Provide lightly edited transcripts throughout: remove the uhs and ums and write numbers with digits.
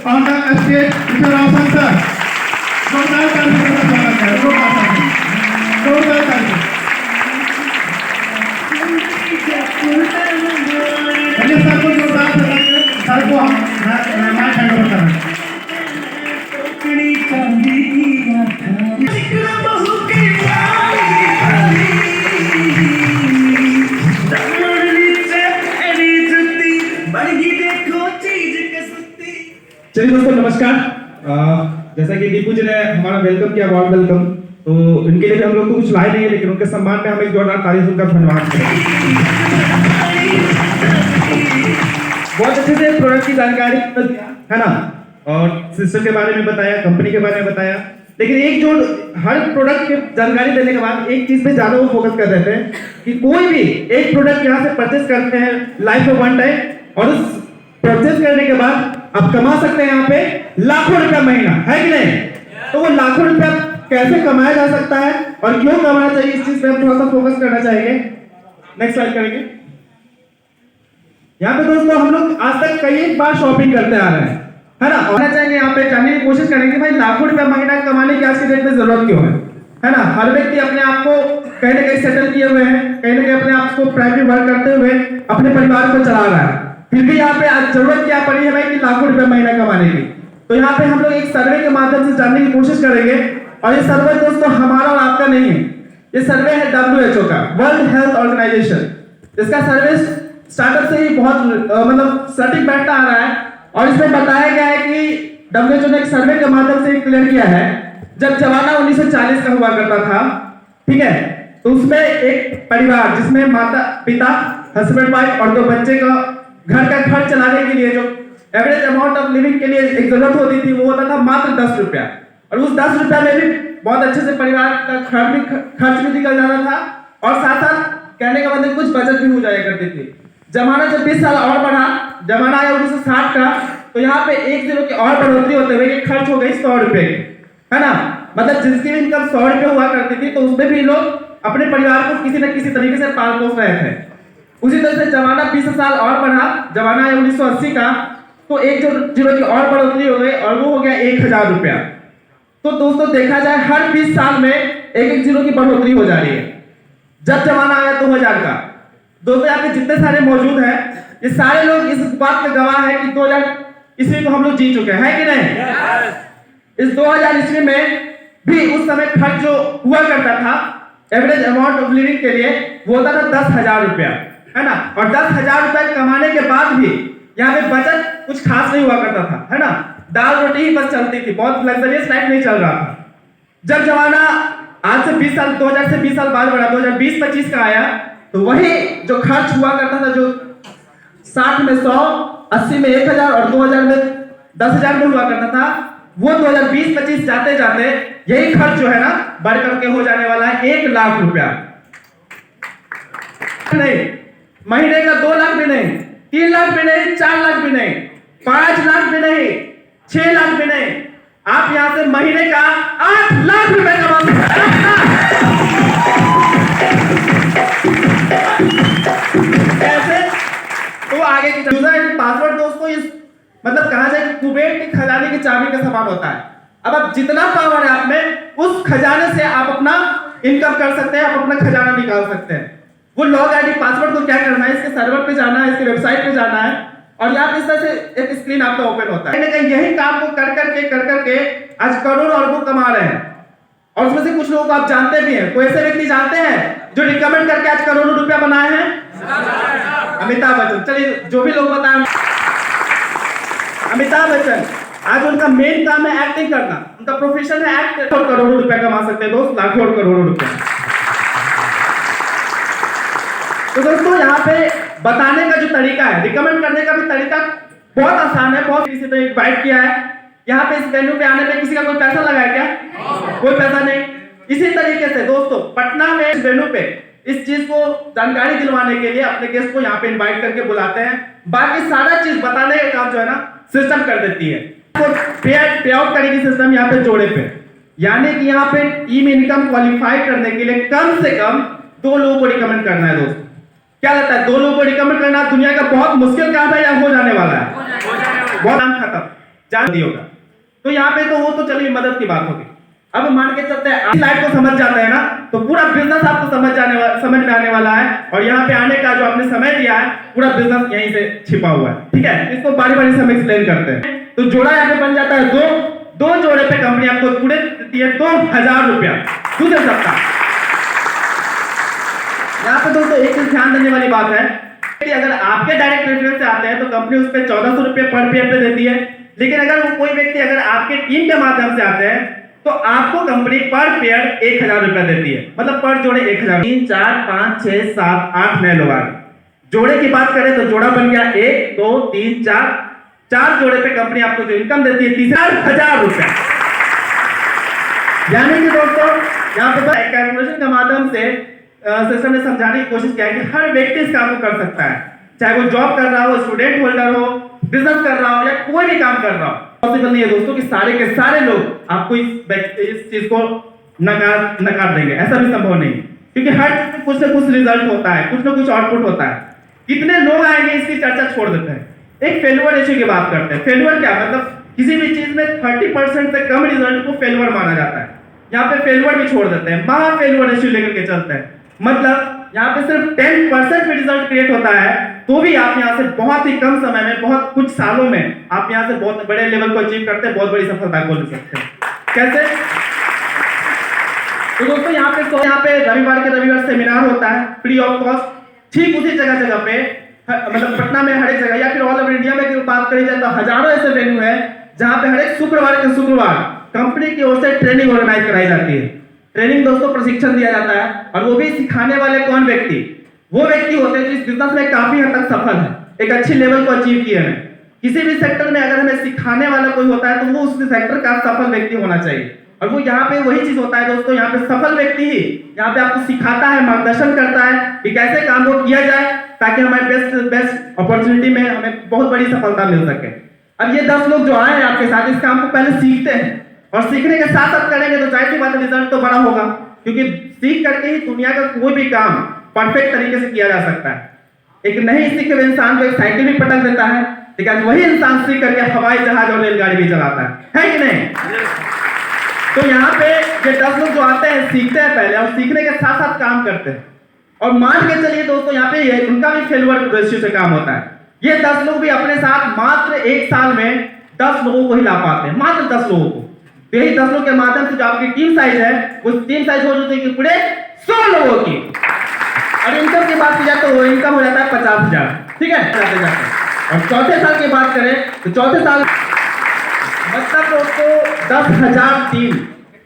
on the stage, Mr. Roshan sir. जोरदार ताली से स्वागत है। जोरदार ताली। चलिए सर को जोरदार ताली। सर को हम माइक हैंड ओवर करें। चलिए दोस्तों नमस्कार। जैसा कि दीपू जी ने हमारा वेलकम किया, वार्म वेलकम, तो इनके लिए भी हम लोग को कुछ लाए नहीं है, लेकिन उनके सम्मान में हम एक जोरदार ताली से उनका धन्यवाद करें। बहुत अच्छे से प्रोडक्ट की जानकारी है ना, और सिस्टम के बारे में बताया, कंपनी के बारे में बताया, लेकिन एक जो हर प्रोडक्ट की जानकारी देने के बाद एक चीज पे ज्यादा वो फोकस कर रहे थे कि कोई भी एक प्रोडक्ट यहाँ से परचेस करते हैं लाइफ में वन टाइम, और उस परचेस करने के बाद आप कमा सकते हैं यहाँ पे लाखों रुपया महीना, है कि नहीं? तो वो लाखों रुपया कैसे कमाया जा सकता है और क्यों कमाना चाहिए, इस चीज पे हम थोड़ा सा फोकस करना चाहेंगे। नेक्स्ट स्लाइड करेंगे। यहाँ पे दोस्तों हम लोग आज तक कई बार शॉपिंग करते आ रहे हैं, है ना, और चाहेंगे यहाँ पे जानने की कोशिश करेंगे भाई लाखों रुपया महीना कमाने की आज के डेट में जरूरत क्यों है ना। हर व्यक्ति अपने आप को कहीं ना कहीं सेटल किए हुए हैं, कहीं ना कहीं अपने आप को प्राइवेट वर्क करते हुए अपने परिवार को चला रहा है, फिर भी यहाँ पे आज जरूरत क्या पड़ी है भाई कि लाखों रुपए महीना कमाने की। तो यहाँ पे हम लोग एक सर्वे के माध्यम से जानने की कोशिश करेंगे, और ये सर्वे दोस्तों हमारा और आपका नहीं है, ये सर्वे है WHO का, वर्ल्ड हेल्थ ऑर्गेनाइजेशन। इसका सर्वे स्टार्टअप से ही बहुत मतलब सटीक बैठता आ रहा है, और इसमें बताया गया है कि WHO ने एक सर्वे के माध्यम से क्लियर किया है, जब जमाना 1940 का हुआ करता था, ठीक है, तो उसमें एक परिवार जिसमें माता पिता, हस्बैंड वाइफ और 2 बच्चे का घर का खर्च चलाने के लिए जो एवरेज अमाउंट ऑफ लिविंग के लिए एक जरूरत होती थी वो होता था मात्र 10 रुपया, और उस 10 रुपया में भी बहुत अच्छे से परिवार का खर्च भी निकल जाता था, और साथ साथ कहने का मतलब कुछ बचत भी हो जाया करती थी। जमाना जब 20 साल और बढ़ा, जमाना आया 1960 का, तो यहाँ पे 1 0 की और बढ़ोतरी होते हुए खर्च हो गई 100 रुपए, है ना, मतलब जिसकी इनकम 100 रुपए हुआ करती थी, तो उसमें भी लोग अपने परिवार को किसी न किसी तरीके से पाल पोस रहे थे। उसी तरह से जमाना 20 साल और बढ़ा, जमाना है 1980 का, तो 1 0 की और बढ़ोतरी हो गई, और वो हो गया 1000 रुपया। तो दोस्तों देखा जाए हर 20 साल में 1 0 की बढ़ोतरी हो जा रही है। जब जमाना आया 2000 का, दोस्तों यहाँ पे जितने सारे मौजूद हैं, ये सारे लोग इस बात पे गवाह है कि 2000 ईस्वी को हम लोग जी चुके हैं, है कि नहीं? इस 2000 ईस्वी में भी उस समय खर्च जो हुआ करता था एवरेज अमाउंट ऑफ लिविंग के लिए, वो होता था 10,000 रुपया, है ना, और 10,000 रुपए कमाने के बाद भी यहाँ पे बचत कुछ खास नहीं हुआ करता था, है ना, दाल रोटी ही बस चलती थी, बहुत लग्जरियस लाइफ नहीं चल रहा था। जब जमाना आज से 20 साल 2000 से 20 साल बाद बढ़ा, 2020-25 का आया, तो वही जो खर्च हुआ करता था, जो 60 में 100, 80 में 1000 और 2000 में 10,000 में हुआ करता था, वो 2020-25 जाते जाते यही खर्च जो है ना बढ़ करके हो जाने वाला है 1 लाख रुपया। नहीं, महीने का 2 लाख भी नहीं, 3 लाख भी नहीं, 4 लाख भी नहीं, 5 लाख भी नहीं, 6 लाख भी नहीं, आप यहां से महीने का 8 लाख रुपए कमा सकते हैं। कैसे? तो आगे की यूजर आईडी पासवर्ड दोस्तों इस मतलब कहा जाए कि कुबेर की खजाने की चाबी का समान होता है। अब आप जितना पावर है आप में, उस खजाने से आप अपना इनकम कर सकते हैं, आप अपना खजाना निकाल सकते हैं। वो लॉग आईडी पासवर्ड को क्या करना है, इसके सर्वर पे जाना है, इसके वेबसाइट पे जाना है, और यहाँ पे इस तरह से एक स्क्रीन आपका ओपन होता है। लेकिन यही काम को कर करके आज करोड़ों अरबों कमा रहे हैं, और उसमें से कुछ लोगों को आप जानते भी हैं। कोई ऐसे व्यक्ति जानते हैं जो रिकमेंड करके आज करोड़ों रुपया बनाए हैं? अमिताभ बच्चन। चलिए जो भी लोग बताएं, अमिताभ बच्चन आज उनका मेन काम है एक्टिंग करना, उनका प्रोफेशन है एक्ट, और करोड़ों रुपया कमा सकते हैं दोस्त, लाखों और करोड़ों रुपया। तो दोस्तों यहाँ पे बताने का जो तरीका है, रिकमेंड करने का भी तरीका बहुत आसान है, बहुत किसी ने इनवाइट किया है। यहाँ पे इस वेन्यू पे आने में किसी का कोई पैसा लगा है क्या? कोई पैसा नहीं। इसी तरीके से दोस्तों पटना में इस वेन्यू पे इस चीज को जानकारी दिलवाने के लिए अपने गेस्ट को यहाँ पे इनवाइट करके बुलाते हैं, बाकी सारा चीज बताने का काम जो है ना सिस्टम कर देती है। तो पे आउट करेगी सिस्टम यहाँ पे जोड़े पे, यानी कि यहाँ पे टीम इनकम क्वालिफाई करने के लिए कम से कम 2 लोगों को रिकमेंड करना है दोस्तों। क्या लगता है 2 लोगों को रिकमेंड करना दुनिया का बहुत मुश्किल काम है या हो जाने वाला है? बहुत काम खत्म। जान होगा। तो यहाँ पे तो वो तो चलिए मदद की बात होगी। अब मान के चलते हैं आप लाइट को समझ जाते हैं ना, तो पूरा बिजनेस आपको समझ में आने वाला है। और यहाँ पे आने का जो आपने समय दिया है, पूरा बिजनेस यहीं से छिपा हुआ है। ठीक है, इसको बारी बारी से हम एक्सप्लेन करते हैं। तो जोड़ा यहाँ पे बन जाता है दो जोड़े पे कंपनी आपको पूरे देती है 2000 रुपया दूसरे सप्ताह। यहाँ पे दोस्तों एक चीज ध्यान देने वाली बात है कि अगर आपके डायरेक्ट रेफरेंस से आते हैं तो कंपनी उस पर 1400 रुपये पर पेयर पे देती है। लेकिन अगर वो कोई व्यक्ति अगर आपके टीम के माध्यम से आते हैं तो आपको कंपनी पर पेयर 1000 रुपया देती है, मतलब पर जोड़े 1000। 3 4 5 6 7 8 9 लोग आ गए। जोड़े की बात करें तो जोड़ा बन गया 1 2 3 4 जोड़े पे कंपनी आपको जो इनकम देती है 30,000 रुपया। यानी कि दोस्तों यहाँ पे कैलकुलेशन के माध्यम से सिस्टम ने समझाने की कोशिश किया है कि हर व्यक्ति इस काम को कर सकता है, चाहे वो जॉब कर रहा हो, स्टूडेंट होल्डर हो, बिजनेस कर रहा हो या कोई भी काम कर रहा हो। पॉसिबल नहीं है दोस्तों कि सारे के सारे लोग आपको इस चीज को नकार देंगे, ऐसा भी संभव नहीं, क्योंकि हर चीज में कुछ ना कुछ रिजल्ट होता है, कुछ ना कुछ आउटपुट होता है। कितने लोग आएंगे इसकी चर्चा छोड़ देते हैं, एक फेल्यूर रेशियो की बात करते हैं। फेल्यूर क्या मतलब किसी भी चीज में 30% से कम रिजल्ट को फेल्यूर माना जाता है। यहाँ पे फेल्यूर भी छोड़ देते हैं, महा फेल्यूर रेशियो लेकर के चलते हैं। मतलब यहाँ पे सिर्फ 10% में रिजल्ट क्रिएट होता है, तो भी आप यहाँ से बहुत ही कम समय में, बहुत कुछ सालों में आप यहाँ से बहुत बड़े लेवल को अचीव करते हैं, बहुत बड़ी सफलता को ले सकते हैं। कैसे? तो दोस्तों यहाँ पे रविवार सेमिनार होता है फ्री ऑफ कॉस्ट, ठीक उसी जगह पे, मतलब पटना में हर एक जगह या फिर ऑल ओवर इंडिया में की बात करी जाए तो हजारों ऐसे वेन्यू है जहां पे हर एक शुक्रवार के शुक्रवार कंपनी की ओर से ट्रेनिंग ऑर्गेनाइज कराई जाती है। ट्रेनिंग दोस्तों प्रशिक्षण दिया जाता है, और वो भी सिखाने वाले कौन व्यक्ति? वो व्यक्ति होते हैं जो इस बिजनेस में काफी हद तक सफल है, एक अच्छी लेवल को अचीव किए हैं। किसी भी सेक्टर में अगर हमें सिखाने वाला कोई होता है तो वो उस सेक्टर का सफल व्यक्ति होना चाहिए। और वो यहाँ पे वही चीज होता है दोस्तों, यहाँ पे सफल व्यक्ति ही यहाँ पे आपको सिखाता है, मार्गदर्शन करता है कि कैसे काम को किया जाए ताकि हमारे बेस्ट अपॉर्चुनिटी में हमें बहुत बड़ी सफलता मिल सके। अब ये 10 लोग जो आए हैं आपके साथ, इस काम को पहले सीखते हैं, और सीखने के साथ साथ करेंगे तो जाहिर सी बात है रिजल्ट तो बड़ा होगा, क्योंकि सीख करके ही दुनिया का कोई भी काम परफेक्ट तरीके से किया जा सकता है। एक नहीं सीखे हुए इंसान को एक साइकिल भी पटक देता है, लेकिन वही इंसान सीख करके हवाई जहाज और रेलगाड़ी भी चलाता है कि नहीं? तो यहाँ पे ये 10 लोग जो आते हैं सीखते हैं पहले, और सीखने के साथ साथ काम करते हैं। और मान के चलिए दोस्तों यहाँ पे उनका भी फेल्यूर रेशियो से काम होता है। ये 10 लोग भी अपने साथ मात्र 1 साल में 10 लोगों को ही ला पाते हैं, मात्र 10 लोगों को। तो यही 10 लोग के माध्यम से जो आपकी टीम साइज है, वो टीम साइज हो जाती है कि पूरे 100 लोगों की। और इनकम की बात की जाए तो वो इनकम हो जाता है 50,000। ठीक है, जाते जाते। और चौथे साल की बात करें तो चौथे साल मतलब दोस्तों 10,000 टीम,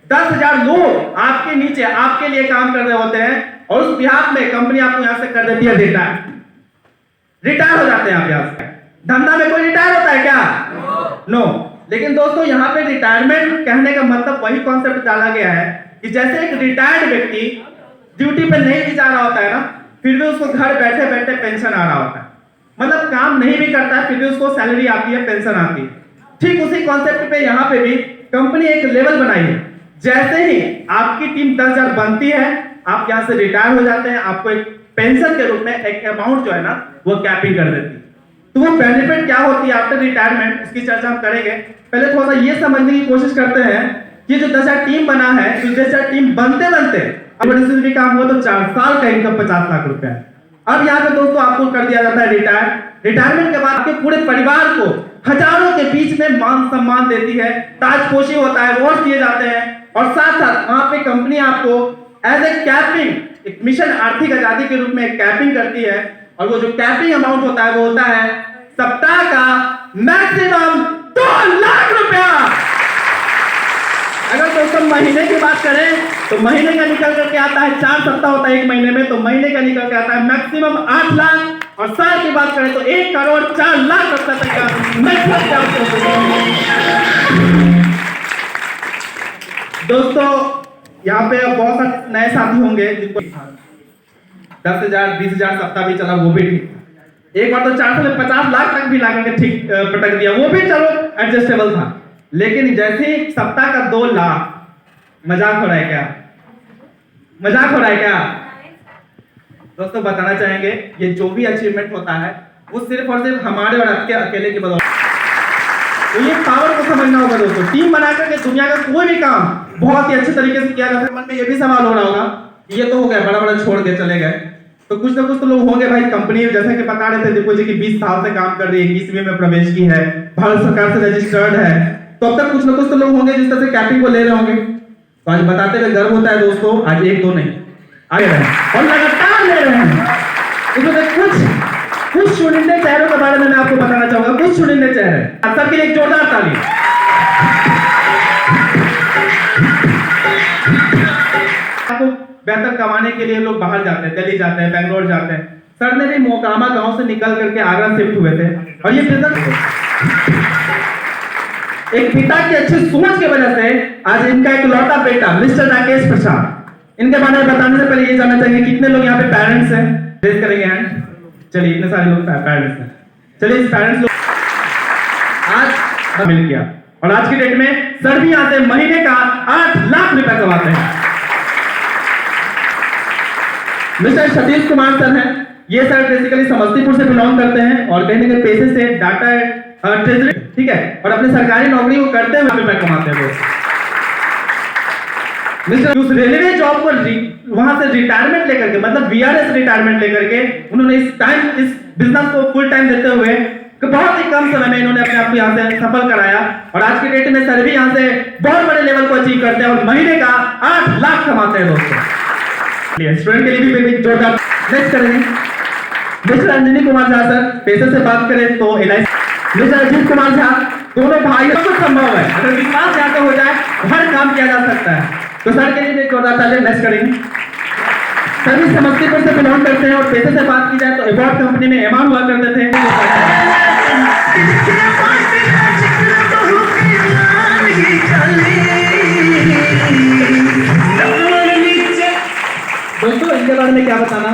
10,000 लोग आपके नीचे आपके लिए काम कर रहे होते हैं, और उस बिहाफ में कंपनी आपको यहां से कर देती है रिटायर हो जाते हैं आप यहां से। धंधा में कोई रिटायर होता है क्या? नो। लेकिन दोस्तों यहाँ पे रिटायरमेंट कहने का मतलब वही कॉन्सेप्ट डाला गया है कि जैसे एक रिटायर्ड व्यक्ति ड्यूटी पे नहीं भी जा रहा होता है ना, फिर भी उसको घर बैठे बैठे पेंशन आ रहा होता है, मतलब काम नहीं भी करता है फिर भी उसको सैलरी आती है, पेंशन आती है। ठीक उसी कॉन्सेप्ट पे यहाँ पे भी कंपनी एक लेवल बनाई है। जैसे ही आपकी टीम 10,000 बनती है, आप यहाँ से रिटायर हो जाते हैं, आपको एक पेंशन के रूप में एक अमाउंट जो है ना वो कैपिंग कर देती है। तो वो बेनिफिट क्या होती है आफ्टर रिटायरमेंट, उसकी चर्चा हम करेंगे। पहले थोड़ा सा ये समझने की कोशिश करते हैं कि जो 10,000 टीम बना है, तो 10,000 टीम बनते बनते भी काम हुआ तो 4 साल का इनकम 50 लाख रुपया है। अब यहाँ पे दोस्तों आपको कर दिया जाता है रिटायर। रिटायरमेंट के बाद आपके पूरे परिवार को हजारों के बीच में मान सम्मान देती है, ताजपोशी होता है, अवार्ड दिए जाते हैं, और साथ साथ वहां पे कंपनी आपको एज ए कैपिंग, एक मिशन आर्थिक आजादी के रूप में एक कैपिंग करती है। और वो जो कैपिंग अमाउंट होता है वो होता है सप्ताह का मैक्सिमम 2 लाख रुपया। अगर दोस्तों महीने की बात करें तो महीने का निकल करके आता है, 4 सप्ताह होता है एक महीने में, तो महीने का निकल के आता है मैक्सिमम 8 लाख। और साल की बात करें तो 1 करोड़ 4 लाख रुपए तक का मैक्सिमम। दोस्तों यहाँ पे बहुत सारे नए साथी होंगे जिनको 10,000 20,000 सप्ताह भी चला, वो भी ठीक। एक बार तो 4 से 50 लाख तक भी लाके ठीक पटक दिया, वो भी चलो एडजस्टेबल था। लेकिन जैसे ही सप्ताह का 2 लाख, मजाक हो रहा है क्या? मजाक हो रहा है क्या? दोस्तों बताना चाहेंगे ये जो भी अचीवमेंट होता है वो सिर्फ और सिर्फ हमारे और आपके अकेले की बदौलत। तो ये पावर को समझना होगा दोस्तों। टीम बना करके दुनिया का कोई भी काम बहुत ही अच्छे तरीके से किया जा सकता है। मन में ये भी सवाल हो रहा होगा, ये तो हो गया, बड़ा बड़ा छोड़ के चले गए, तो कुछ ना कुछ तो लोग होंगे भाई। कंपनी जैसे कि बता रहे थे दीपू जी की 20 साल से काम कर रही है, 21वीं में प्रवेश की है, भारत सरकार से रजिस्टर्ड है, तो अब तक कुछ ना कुछ तो लोग होंगे जिस तरह से कैपिंग को ले रहे होंगे। तो आज बताते हुए गर्व होता है दोस्तों, आज एक दो नहीं आगे रहे और लगातार ले रहे हैं। इसमें कुछ चुनिंदे चेहरों के बारे में मैं आपको बताना चाहूंगा, कुछ चुनिंदे चेहरे। सबके लिए एक जोरदार ताली। आपको बेहतर कमाने के लिए लोग बाहर जाते हैं, दिल्ली जाते हैं, बेंगलोर जाते हैं। सर ने भी मोकामा गांव से निकल करके आगरा शिफ्ट हुए थे और ये बिजनेस एक पिता की अच्छी सोच की वजह से आज इनका एक लौटा बेटा मिस्टर राकेश प्रसाद, इनके बारे में बताने से पहले ये जानना चाहिए कितने लोग यहाँ पे पेरेंट्स हैं, रेज करेंगे हैंड। चलिए इतने सारे लोग पेरेंट्स हैं। चलिए इस पेरेंट्स लोग आज मिल गया और आज की डेट में सर भी यहाँ से महीने का 8 लाख रुपए कमाते हैं। मिस्टर सतीश कुमार सर हैं, ये सर बेसिकली समस्तीपुर से बिलोंग करते हैं और कहीं ना कहीं पेशे से डाटा ट्रेजरी, ठीक है, और अपने सरकारी नौकरी को करते हुए रुपए कमाते हैं। मिस्टर उस रेलवे जॉब को वहां से रिटायरमेंट लेकर के, मतलब वीआरएस रिटायरमेंट लेकर के उन्होंने इस बिजनेस को फुल टाइम देते हुए बहुत ही कम समय में इन्होंने अपने आप को यहाँ से सफल कराया और आज की डेट में सर भी यहाँ से बहुत बड़े लेवल को अचीव करते हैं और महीने का 8 लाख कमाते हैं दोस्तों। स्टूडेंट के लिए भी जोरदार नेक्स्ट करेंगे। मिस्टर अंजनी कुमार झा सर, पेशे से बात करें तो एलआईसी। मिस्टर अजीत कुमार झा, दोनों भाई सब कुछ संभव है, अगर विश्वास यहाँ पे हो जाए हर काम किया जा सकता है। तो सर के लिए जोरदार ताली नेक्स्ट करेंगे। सभी समस्तीपुर से बिलोंग करते हैं और पेशे से बात की जाए तो अवार्ड कंपनी में एमआर हुआ करते थे। दोस्तों इनके बारे में क्या बताना,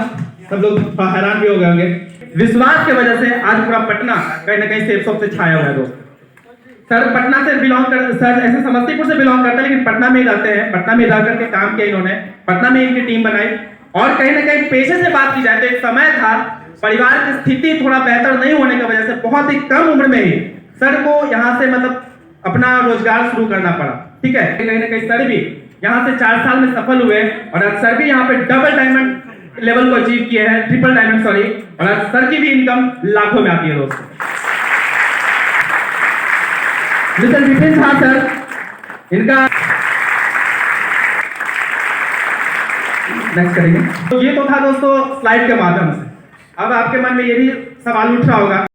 सब लोग हैरान भी हो गए होंगे। विश्वास की वजह से आज पूरा पटना कहीं ना कहीं सेफ से छाया हुआ है दोस्त। सर पटना से बिलोंग कर, सर ऐसे समस्तीपुर से बिलोंग करते हैं लेकिन पटना में ही रहते हैं। पटना में रह करके काम किया इन्होंने, पटना में इनकी टीम बनाई और कहीं ना कहीं पेशे से बात की जाए तो एक समय था परिवार की स्थिति थोड़ा बेहतर नहीं होने की वजह से बहुत ही कम उम्र में ही सर को यहाँ से मतलब अपना रोजगार शुरू करना पड़ा, ठीक है। कहीं ना कहीं सर भी यहाँ से 4 साल में सफल हुए और आज सर भी यहाँ पे डबल डायमंड लेवल को अचीव किए हैं, ट्रिपल डायमंड सॉरी, और आज सर की भी इनकम लाखों में आती है दोस्तों। मिस्टर विपिन झा सर, इनका नेक्स्ट करेंगे। तो ये तो था दोस्तों स्लाइड के माध्यम से। अब आपके मन में ये भी सवाल उठ रहा होगा